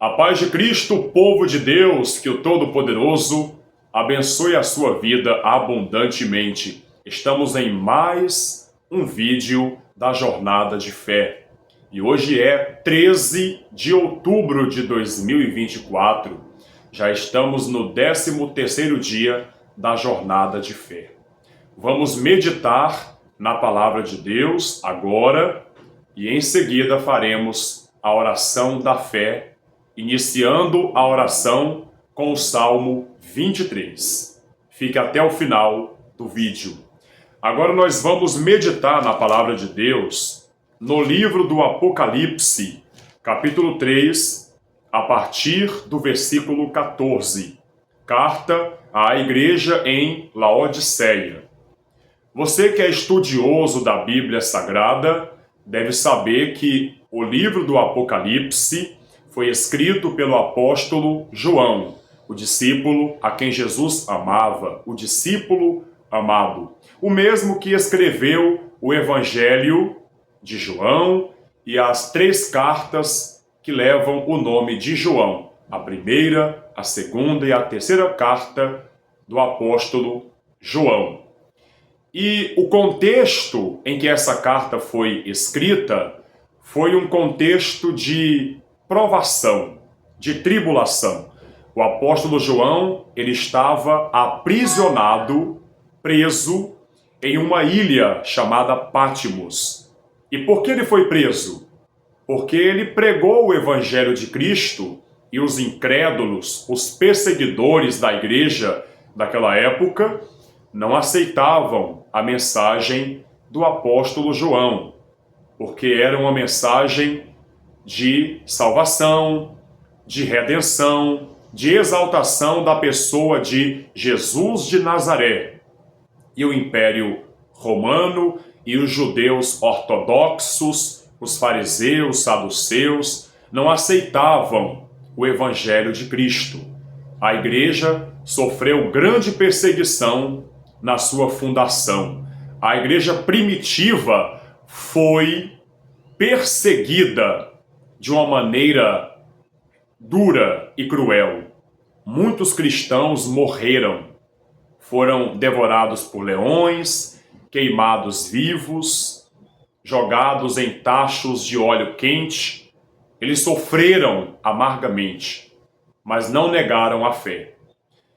A paz de Cristo, povo de Deus, que o Todo-Poderoso abençoe a sua vida abundantemente. Estamos em mais um vídeo da Jornada de Fé. E hoje é 13 de outubro de 2024. Já estamos no 13º dia da Jornada de Fé. Vamos meditar na Palavra de Deus agora e em seguida faremos a oração da fé, iniciando a oração com o Salmo 23. Fique até o final do vídeo. Agora nós vamos meditar na Palavra de Deus no livro do Apocalipse, capítulo 3, a partir do versículo 14. Carta à igreja em Laodiceia. Você que é estudioso da Bíblia Sagrada deve saber que o livro do Apocalipse foi escrito pelo apóstolo João, o discípulo a quem Jesus amava, o discípulo amado. O mesmo que escreveu o Evangelho de João e as 3 cartas que levam o nome de João. A primeira, a segunda e a terceira carta do apóstolo João. E o contexto em que essa carta foi escrita foi um contexto de provação, de tribulação. O apóstolo João, ele estava aprisionado, preso em uma ilha chamada Patmos. E por que ele foi preso? Porque ele pregou o Evangelho de Cristo e os incrédulos, os perseguidores da igreja daquela época, não aceitavam a mensagem do apóstolo João, porque era uma mensagem de salvação, de redenção, de exaltação da pessoa de Jesus de Nazaré. E o Império Romano e os judeus ortodoxos, os fariseus, saduceus, não aceitavam o Evangelho de Cristo. A igreja sofreu grande perseguição na sua fundação. A igreja primitiva foi perseguida de uma maneira dura e cruel. Muitos cristãos morreram, foram devorados por leões, queimados vivos, jogados em tachos de óleo quente. Eles sofreram amargamente, mas não negaram a fé.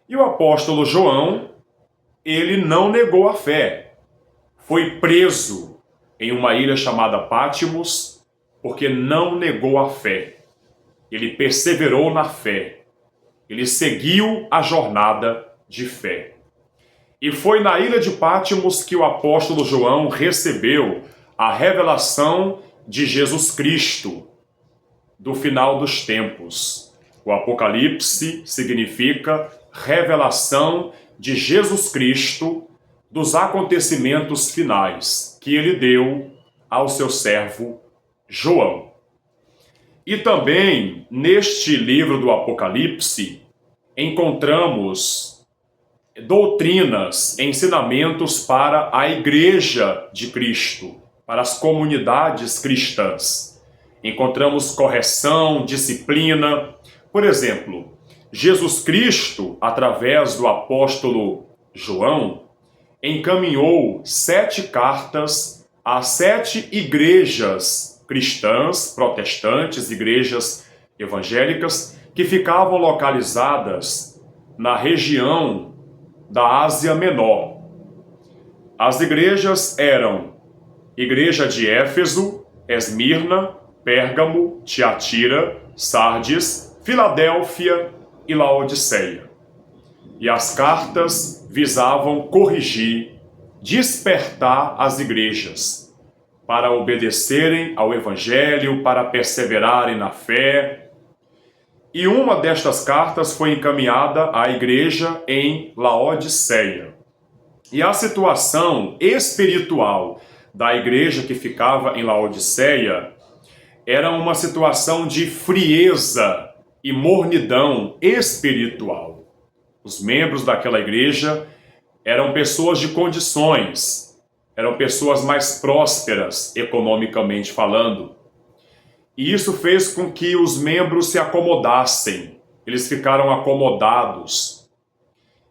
E o apóstolo João, ele não negou a fé. Foi preso em uma ilha chamada Patmos, porque não negou a fé. Ele perseverou na fé. Ele seguiu a jornada de fé. E foi na ilha de Patmos que o apóstolo João recebeu a revelação de Jesus Cristo, do final dos tempos. O Apocalipse significa revelação de Jesus Cristo dos acontecimentos finais que ele deu ao seu servo João. E também neste livro do Apocalipse encontramos doutrinas, ensinamentos para a igreja de Cristo, para as comunidades cristãs. Encontramos correção, disciplina. Por exemplo, Jesus Cristo, através do apóstolo João, encaminhou 7 cartas a 7 igrejas cristãs, protestantes, igrejas evangélicas, que ficavam localizadas na região da Ásia Menor. As igrejas eram Igreja de Éfeso, Esmirna, Pérgamo, Tiatira, Sardes, Filadélfia e Laodiceia. E as cartas visavam corrigir, despertar as igrejas para obedecerem ao Evangelho, para perseverarem na fé. E uma destas cartas foi encaminhada à igreja em Laodiceia. E a situação espiritual da igreja que ficava em Laodiceia era uma situação de frieza e mornidão espiritual. Os membros daquela igreja eram pessoas de condições, eram pessoas mais prósperas, economicamente falando. E isso fez com que os membros se acomodassem. Eles ficaram acomodados.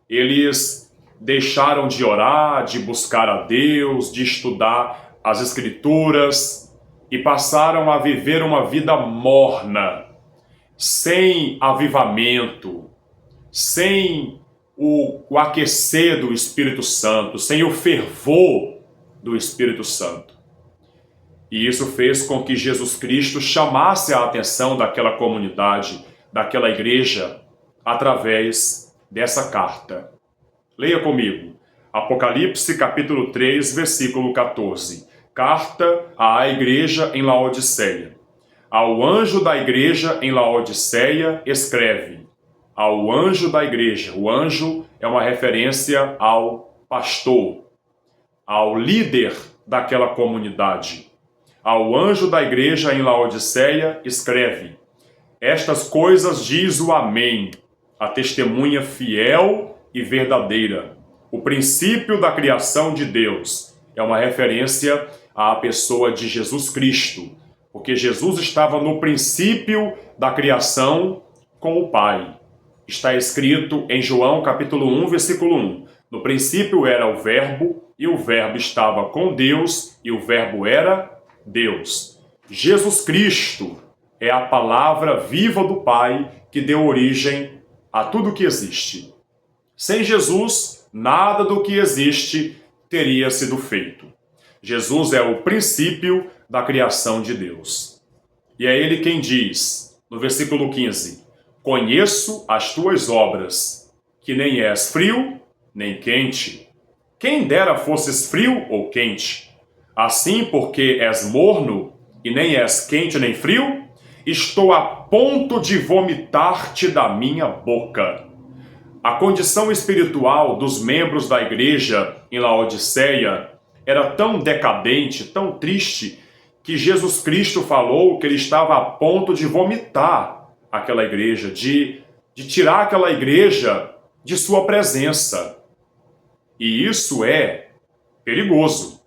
Eles deixaram de orar, de buscar a Deus, de estudar as Escrituras e passaram a viver uma vida morna, sem avivamento, sem o aquecer do Espírito Santo, sem o fervor do Espírito Santo. E isso fez com que Jesus Cristo chamasse a atenção daquela comunidade, daquela igreja, através dessa carta. Leia comigo. Apocalipse capítulo 3, versículo 14. Carta à igreja em Laodiceia. Ao anjo da igreja em Laodiceia escreve. Ao anjo da igreja. O anjo é uma referência ao pastor, ao líder daquela comunidade. Ao anjo da igreja em Laodiceia escreve. Estas coisas diz o Amém, a testemunha fiel e verdadeira. O princípio da criação de Deus é uma referência à pessoa de Jesus Cristo, porque Jesus estava no princípio da criação com o Pai. Está escrito em João capítulo 1, versículo 1. No princípio era o Verbo, e o Verbo estava com Deus, e o Verbo era Deus. Jesus Cristo é a palavra viva do Pai que deu origem a tudo que existe. Sem Jesus, nada do que existe teria sido feito. Jesus é o princípio da criação de Deus. E é Ele quem diz, no versículo 15, conheço as tuas obras, que nem és frio, nem quente. Quem dera fosses frio ou quente. Assim, porque és morno, e nem és quente nem frio, estou a ponto de vomitar-te da minha boca. A condição espiritual dos membros da igreja em Laodiceia era tão decadente, tão triste, que Jesus Cristo falou que ele estava a ponto de vomitar aquela igreja, de tirar aquela igreja de sua presença. E isso é perigoso.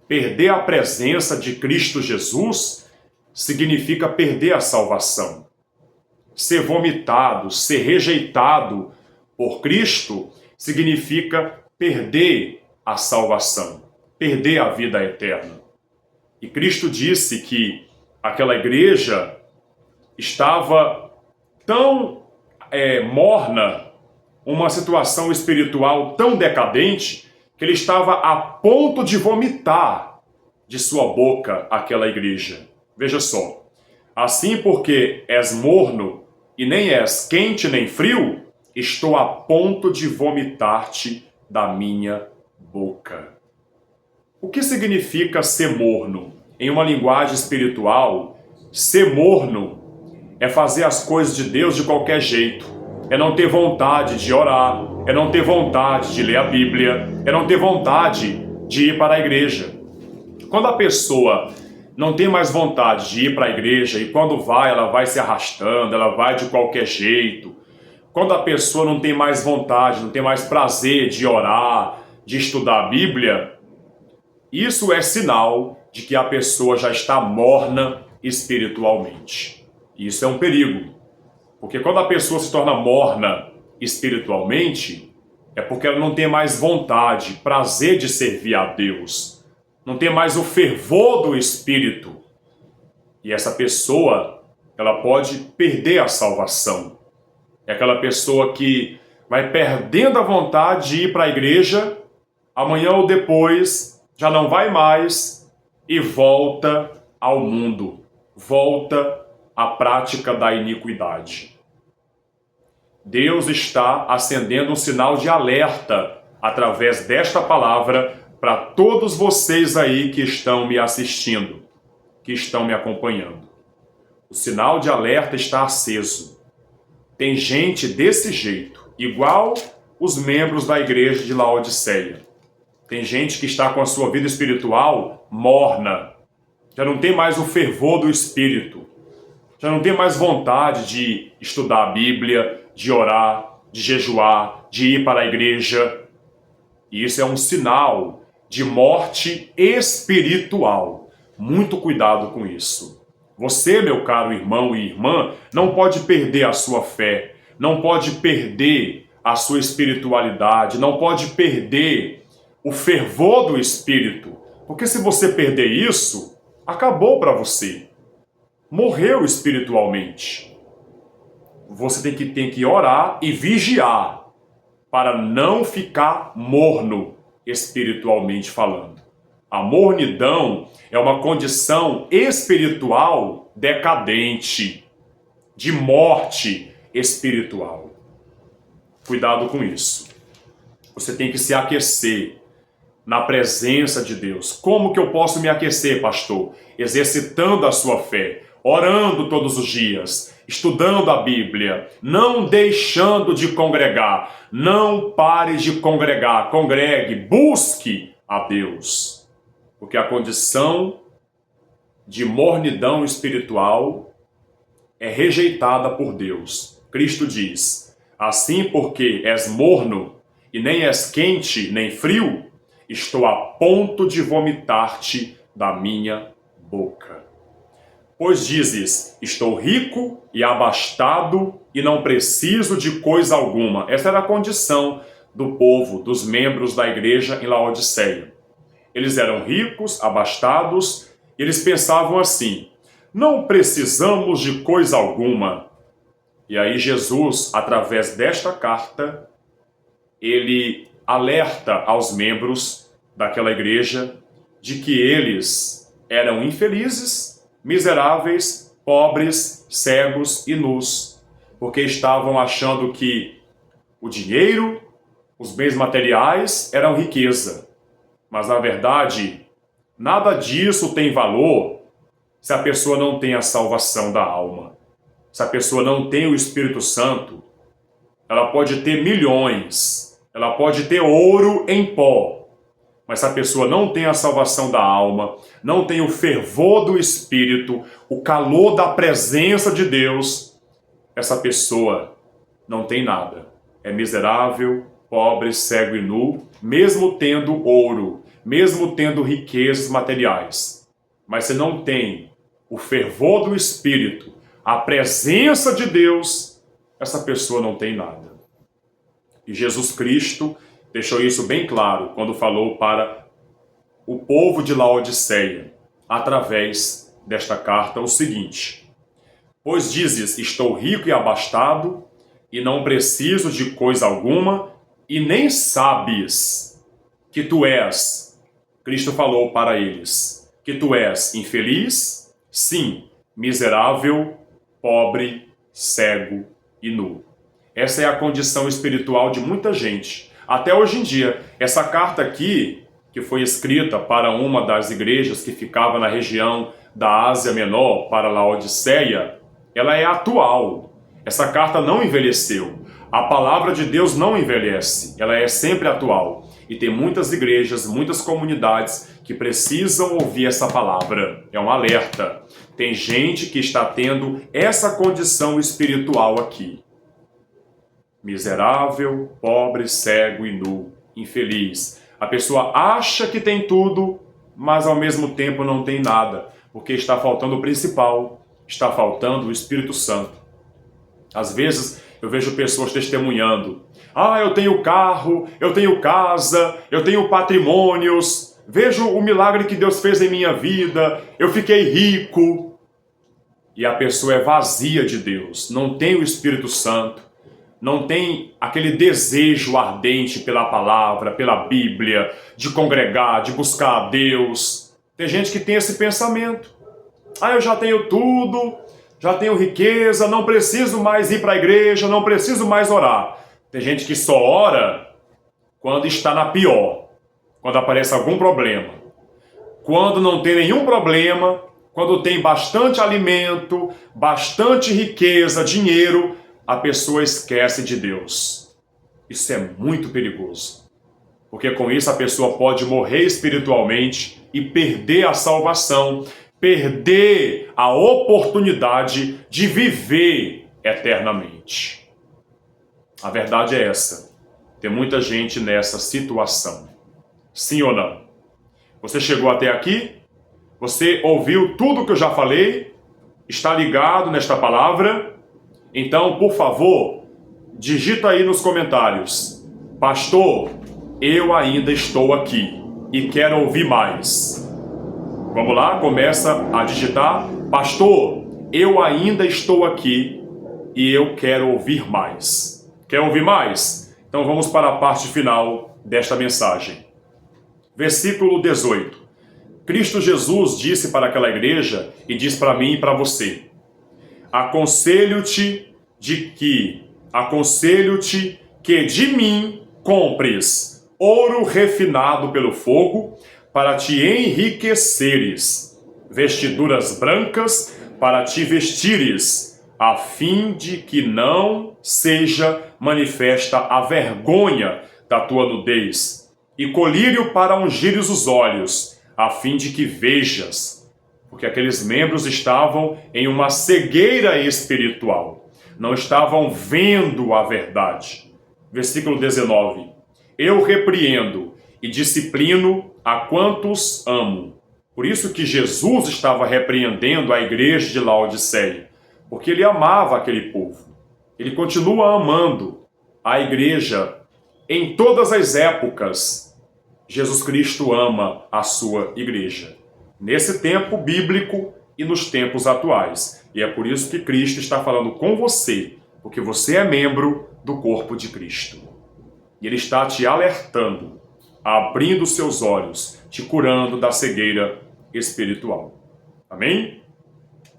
Perder a presença de Cristo Jesus significa perder a salvação. Ser vomitado, ser rejeitado por Cristo significa perder a salvação, perder a vida eterna. E Cristo disse que aquela igreja estava tão morna, uma situação espiritual tão decadente, que ele estava a ponto de vomitar de sua boca aquela igreja. Veja só, assim porque és morno e nem és quente nem frio, estou a ponto de vomitar-te da minha boca. O que significa ser morno? Em uma linguagem espiritual, ser morno é fazer as coisas de Deus de qualquer jeito. É não ter vontade de orar, é não ter vontade de ler a Bíblia, é não ter vontade de ir para a igreja. Quando a pessoa não tem mais vontade de ir para a igreja e quando vai, ela vai se arrastando, ela vai de qualquer jeito. Quando a pessoa não tem mais vontade, não tem mais prazer de orar, de estudar a Bíblia, isso é sinal de que a pessoa já está morna espiritualmente. Isso é um perigo. Porque quando a pessoa se torna morna espiritualmente, é porque ela não tem mais vontade, prazer de servir a Deus. Não tem mais o fervor do Espírito. E essa pessoa, ela pode perder a salvação. É aquela pessoa que vai perdendo a vontade de ir para a igreja, amanhã ou depois já não vai mais e volta ao mundo. Volta à prática da iniquidade. Deus está acendendo um sinal de alerta através desta palavra para todos vocês aí que estão me assistindo, que estão me acompanhando. O sinal de alerta está aceso. Tem gente desse jeito, igual os membros da igreja de Laodiceia. Tem gente que está com a sua vida espiritual morna. Já não tem mais o fervor do Espírito. Já não tem mais vontade de estudar a Bíblia, de orar, de jejuar, de ir para a igreja. E isso é um sinal de morte espiritual. Muito cuidado com isso. Você, meu caro irmão e irmã, não pode perder a sua fé, não pode perder a sua espiritualidade, não pode perder o fervor do Espírito, porque se você perder isso, acabou para você, morreu espiritualmente. Você tem que orar e vigiar para não ficar morno espiritualmente falando. A mornidão é uma condição espiritual decadente, de morte espiritual. Cuidado com isso. Você tem que se aquecer na presença de Deus. Como que eu posso me aquecer, pastor? Exercitando a sua fé, orando todos os dias, estudando a Bíblia, não deixando de congregar. Não pare de congregar. Congregue, busque a Deus. Porque a condição de mornidão espiritual é rejeitada por Deus. Cristo diz: assim porque és morno e nem és quente nem frio, estou a ponto de vomitar-te da minha boca. Pois dizes: estou rico e abastado e não preciso de coisa alguma. Essa era a condição do povo, dos membros da igreja em Laodiceia. Eles eram ricos, abastados, e eles pensavam assim: não precisamos de coisa alguma. E aí Jesus, através desta carta, ele alerta aos membros daquela igreja de que eles eram infelizes, miseráveis, pobres, cegos e nus, porque estavam achando que o dinheiro, os bens materiais eram riqueza. Mas, na verdade, nada disso tem valor se a pessoa não tem a salvação da alma. Se a pessoa não tem o Espírito Santo, ela pode ter milhões, ela pode ter ouro em pó, mas se a pessoa não tem a salvação da alma, não tem o fervor do Espírito, o calor da presença de Deus, essa pessoa não tem nada. É miserável, pobre, cego e nu, mesmo tendo ouro, mesmo tendo riquezas materiais. Mas se não tem o fervor do Espírito, a presença de Deus, essa pessoa não tem nada. E Jesus Cristo deixou isso bem claro quando falou para o povo de Laodiceia, através desta carta, o seguinte: pois dizes, estou rico e abastado, e não preciso de coisa alguma, e nem sabes que tu és, Cristo falou para eles, que tu és infeliz, sim, miserável, pobre, cego e nu. Essa é a condição espiritual de muita gente. Até hoje em dia, essa carta aqui, que foi escrita para uma das igrejas que ficava na região da Ásia Menor, para Laodiceia, ela é atual. Essa carta não envelheceu. A palavra de Deus não envelhece, ela é sempre atual. E tem muitas igrejas, muitas comunidades que precisam ouvir essa palavra. É um alerta. Tem gente que está tendo essa condição espiritual aqui. Miserável, pobre, cego e nu, infeliz. A pessoa acha que tem tudo, mas ao mesmo tempo não tem nada, porque está faltando o principal, está faltando o Espírito Santo. Às vezes eu vejo pessoas testemunhando: ah, eu tenho carro, eu tenho casa, eu tenho patrimônios, vejo o milagre que Deus fez em minha vida, eu fiquei rico. E a pessoa é vazia de Deus, não tem o Espírito Santo, não tem aquele desejo ardente pela palavra, pela Bíblia, de congregar, de buscar a Deus. Tem gente que tem esse pensamento: ah, eu já tenho tudo, já tenho riqueza, não preciso mais ir para a igreja, não preciso mais orar. Tem gente que só ora quando está na pior, quando aparece algum problema. Quando não tem nenhum problema, quando tem bastante alimento, bastante riqueza, dinheiro, a pessoa esquece de Deus. Isso é muito perigoso, porque com isso a pessoa pode morrer espiritualmente e perder a salvação, perder a oportunidade de viver eternamente. A verdade é essa. Tem muita gente nessa situação. Sim ou não? Você chegou até aqui? Você ouviu tudo que eu já falei? Está ligado nesta palavra? Então, por favor, digita aí nos comentários: pastor, eu ainda estou aqui e quero ouvir mais. Vamos lá, começa a digitar: pastor, eu ainda estou aqui e eu quero ouvir mais. Quer ouvir mais? Então vamos para a parte final desta mensagem. Versículo 18. Cristo Jesus disse para aquela igreja e diz para mim e para você: aconselho-te que de mim compres ouro refinado pelo fogo para te enriqueceres, vestiduras brancas para te vestires, a fim de que não seja manifesta a vergonha da tua nudez, e colírio para ungires os olhos, a fim de que vejas. Porque aqueles membros estavam em uma cegueira espiritual, não estavam vendo a verdade. Versículo 19. Eu repreendo e disciplino a quantos amo. Por isso que Jesus estava repreendendo a igreja de Laodiceia, porque ele amava aquele povo. Ele continua amando a igreja em todas as épocas. Jesus Cristo ama a sua igreja, nesse tempo bíblico e nos tempos atuais. E é por isso que Cristo está falando com você, porque você é membro do corpo de Cristo. E Ele está te alertando, abrindo seus olhos, te curando da cegueira espiritual. Amém?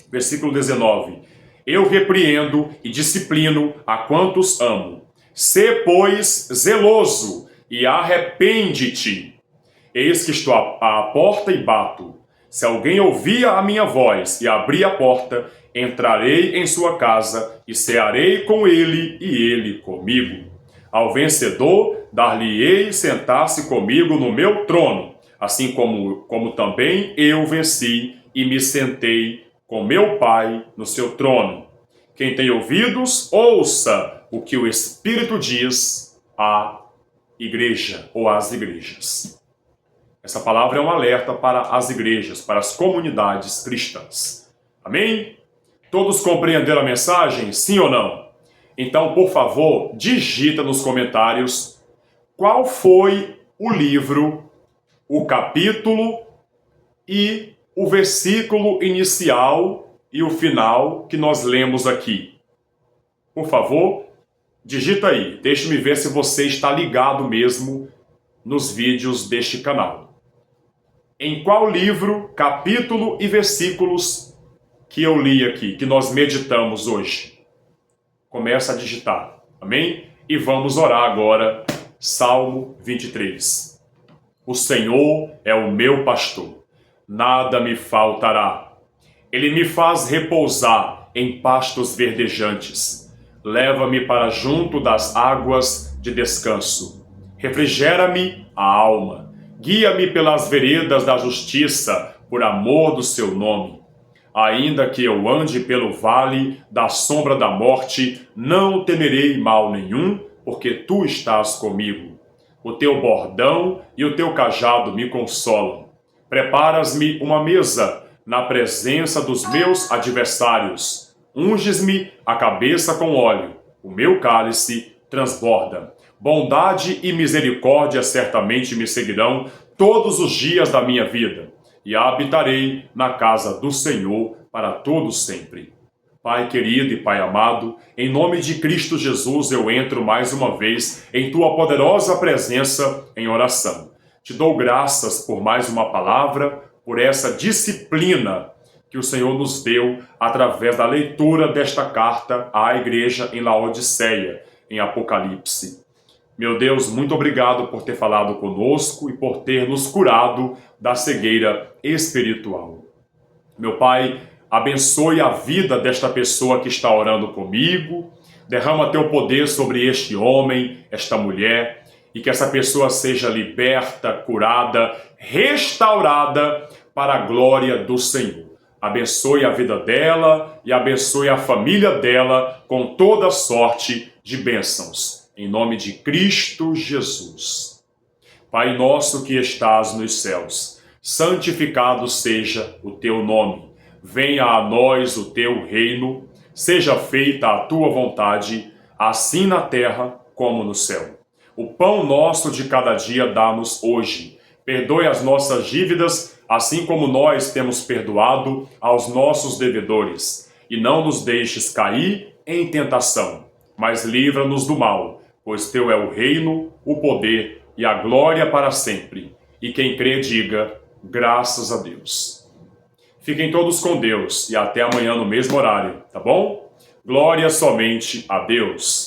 Versículo 19. Eu repreendo e disciplino a quantos amo. Sê, pois, zeloso e arrepende-te. Eis que estou à porta e bato. Se alguém ouvir a minha voz e abrir a porta, entrarei em sua casa e cearei com ele e ele comigo. Ao vencedor, dar-lhe-ei sentar-se comigo no meu trono, assim como também eu venci e me sentei com meu Pai no seu trono. Quem tem ouvidos, ouça o que o Espírito diz à igreja ou às igrejas. Essa palavra é um alerta para as igrejas, para as comunidades cristãs. Amém? Todos compreenderam a mensagem? Sim ou não? Então, por favor, digita nos comentários qual foi o livro, o capítulo e o versículo inicial e o final que nós lemos aqui. Por favor, digita aí. Deixe-me ver se você está ligado mesmo nos vídeos deste canal. Em qual livro, capítulo e versículos que eu li aqui, que nós meditamos hoje? Começa a digitar, amém? E vamos orar agora, Salmo 23. O Senhor é o meu pastor, nada me faltará. Ele me faz repousar em pastos verdejantes, leva-me para junto das águas de descanso, refrigera-me a alma, guia-me pelas veredas da justiça, por amor do seu nome. Ainda que eu ande pelo vale da sombra da morte, não temerei mal nenhum, porque tu estás comigo. O teu bordão e o teu cajado me consolam. Preparas-me uma mesa na presença dos meus adversários. Unges-me a cabeça com óleo. O meu cálice transborda. Bondade e misericórdia certamente me seguirão todos os dias da minha vida, e habitarei na casa do Senhor para todo sempre. Pai querido e Pai amado, em nome de Cristo Jesus eu entro mais uma vez em Tua poderosa presença em oração. Te dou graças por mais uma palavra, por essa disciplina que o Senhor nos deu através da leitura desta carta à igreja em Laodiceia, em Apocalipse. Meu Deus, muito obrigado por ter falado conosco e por ter nos curado da cegueira espiritual. Meu Pai, abençoe a vida desta pessoa que está orando comigo, derrama teu poder sobre este homem, esta mulher, e que essa pessoa seja liberta, curada, restaurada para a glória do Senhor. Abençoe a vida dela e abençoe a família dela com toda sorte de bênçãos. Em nome de Cristo Jesus. Pai nosso que estás nos céus, santificado seja o teu nome. Venha a nós o teu reino, seja feita a tua vontade, assim na terra como no céu. O pão nosso de cada dia dá-nos hoje. Perdoe as nossas dívidas, assim como nós temos perdoado aos nossos devedores. E não nos deixes cair em tentação, mas livra-nos do mal, pois teu é o reino, o poder e a glória para sempre. E quem crê, diga, graças a Deus. Fiquem todos com Deus e até amanhã no mesmo horário, tá bom? Glória somente a Deus.